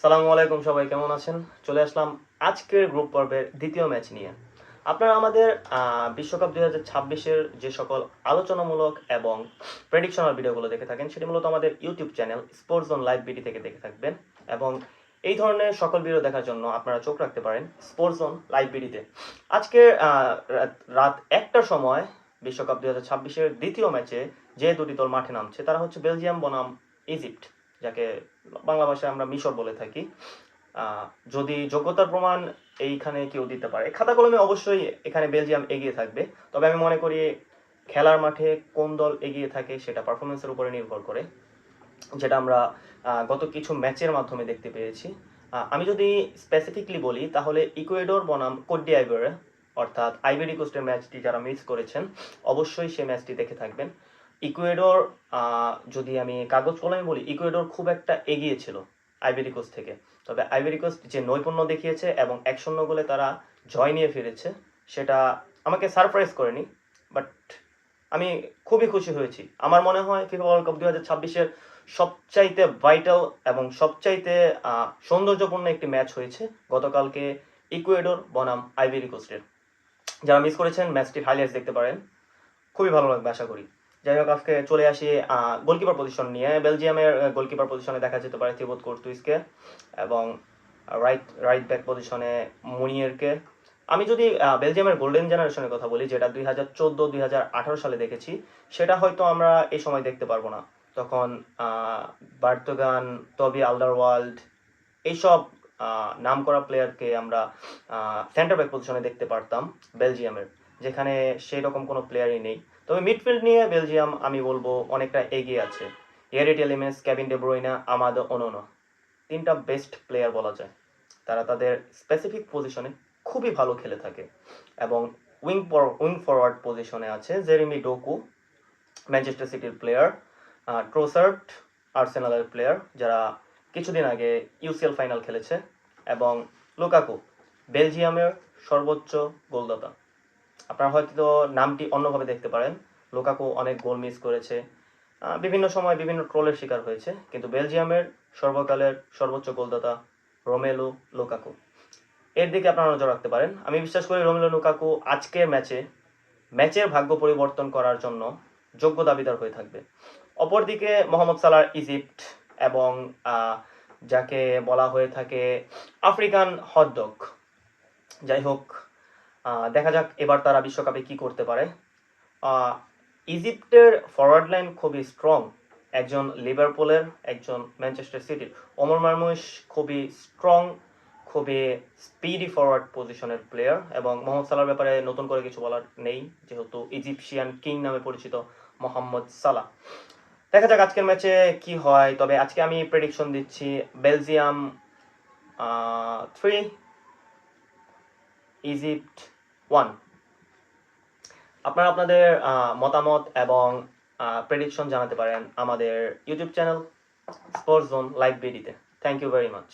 সালামু আলাইকুম, সবাই কেমন আছেন? চলে আসলাম আজকের গ্রুপ পর্বের দ্বিতীয় ম্যাচ নিয়ে। আপনারা আমাদের বিশ্বকাপ 2026-এর যে সকল আলোচনামূলক এবং প্রেডিকশনাল ভিডিওগুলো দেখে থাকেন, সেটি মূলত আমাদের YouTube channel Sports Zone live BD থেকে দেখে থাকবেন। এবং এই ধরনের সকল ভিডিও দেখার জন্য আপনারা চোখ রাখতে পারেন স্পোর্টস জোন লাইভ বিডিতে। আজকে রাত 1টার সময় বিশ্বকাপ 2026-এর দ্বিতীয় ম্যাচে যে দুটি দল মাঠে নামছে তারা হচ্ছে বেলজিয়াম বনাম ইজিপ্ট, যাকে বাংলা ভাষায় আমরা মিশর বলে থাকি। যদি যোগ্যতার প্রমাণ এইখানে কেউ দিতে পারে, খাতা কলমে অবশ্যই এখানে বেলজিয়াম এগিয়ে থাকবে। তবে আমি মনে করি খেলার মাঠে কোন দল এগিয়ে থাকে সেটা পারফরমেন্সের উপরে নির্ভর করে, যেটা আমরা গত কিছু ম্যাচের মাধ্যমে দেখতে পেয়েছি। আমি যদি স্পেসিফিকলি বলি তাহলে ইকুয়েডর বনাম কোট ডি'আইভরে, অর্থাৎ আইভরি কোস্টের ম্যাচটি যারা মিস করেছেন অবশ্যই সেই ম্যাচটি দেখে থাকবেন। ইকুয়েডর, যদি আমি কাগজ কলমে বলি, ইকুয়েডর খুব একটা এগিয়ে ছিল আইভরি কোস্ট থেকে। তবে আইভরি কোস্ট যে নৈপুণ্য দেখিয়েছে এবং 1-0 গোলে তারা জয় নিয়ে ফিরেছে, সেটা আমাকে সারপ্রাইজ করেনি, বাট আমি খুবই খুশি হয়েছি। আমার মনে হয় ফিফা ওয়ার্ল্ড কাপ 2026-এর সবচাইতে ভাইটাল এবং সবচাইতে সৌন্দর্যপূর্ণ একটি ম্যাচ হয়েছে গতকালকে ইকুয়েডর বনাম আইভরি কোস্টের। যারা মিস করেছেন ম্যাচটির হাইলাইটস দেখতে পারেন, খুবই ভালো লাগবে আশা করি। যাই হোক, আজকে চলে আসি গোলকিপার পজিশন নিয়ে। বেলজিয়ামের গোলকিপার পজিশনে দেখা যেতে পারে থিবোত কুর্তুইসকে এবং রাইট ব্যাক পজিশনে মুনিয়েরকে। আমি যদি বেলজিয়ামের গোল্ডেন জেনারেশনের কথা বলি, যেটা 2014-2018 সালে দেখেছি, সেটা হয়তো আমরা এই সময় দেখতে পারবো না। তখন বার্তোগান, টবি আল্ডারওয়ার্ল্ড, এইসব নাম করা প্লেয়ারকে আমরা সেন্টার ব্যাক পজিশনে দেখতে পারতাম বেলজিয়ামের, যেখানে সেই রকম কোনো প্লেয়ারই নেই। তবে মিডফিল্ড নিয়ে বেলজিয়াম আমি বলবো অনেকটা এগিয়ে আছে। Eric Tielemans, Kevin De Bruyne, Amadou Onana, তিনটা বেস্ট প্লেয়ার বলা যায়। তারা তাদের স্পেসিফিক পজিশনে খুবই ভালো খেলে থাকে। এবং উইং ফরওয়ার্ড পজিশনে আছে জেরেমি ডোকু, ম্যানচেস্টার সিটির প্লেয়ার, ট্রোসার্ট, আর্সেনালের প্লেয়ার, যারা কিছুদিন আগে ইউসিএল ফাইনাল খেলেছে, এবং লুকাকু, বেলজিয়ামের সর্বোচ্চ গোলদাতা। আপনারা হয়তো নামটি অন্যভাবে দেখতে পারেন। লুকাকু অনেক গোল মিস করেছে, বিভিন্ন সময় বিভিন্ন ট্রোলের শিকার হয়েছে, কিন্তু বেলজিয়ামের সর্বকালের সর্বোচ্চ গোলদাতা রোমেলু লুকাকু। এর দিকে আপনারা নজর রাখতে পারেন। আমি বিশ্বাস করি রোমেলু লুকাকু আজকের ম্যাচের ভাগ্য পরিবর্তন করার জন্য যোগ্য দাবিদার হয়ে থাকবে। অপরদিকে মোহাম্মদ সালাহর ইজিপ্ট, এবং যাকে বলা হয়ে থাকে আফ্রিকান হটডগ। যাই হোক, দেখা যাক এবার তারা বিশ্বকাপে কি করতে পারে। ইজিপ্টের ফরওয়ার্ড লাইন খুবই স্ট্রং, একজন লিভারপুলের, একজন ম্যানচেস্টার সিটির। ওমর মারমুশ খুবই স্ট্রং, খুবই স্পিডি ফরওয়ার্ড পজিশনের প্লেয়ার, এবং মোহাম্মদ সালাহর ব্যাপারে নতুন করে কিছু বলার নেই, যেহেতু ইজিপশিয়ান কিং নামে পরিচিত মোহাম্মদ সালাহ। দেখা যাক আজকের ম্যাচে কি হয়। তবে আজকে আমি প্রেডিকশন দিচ্ছি বেলজিয়াম 3, ইজিপ্ট 1। আপনারা আপনাদের মতামত এবং প্রেডিকশন জানাতে পারেন আমাদের YouTube channel Sports Zone Live বিডিতে। Thank you very much.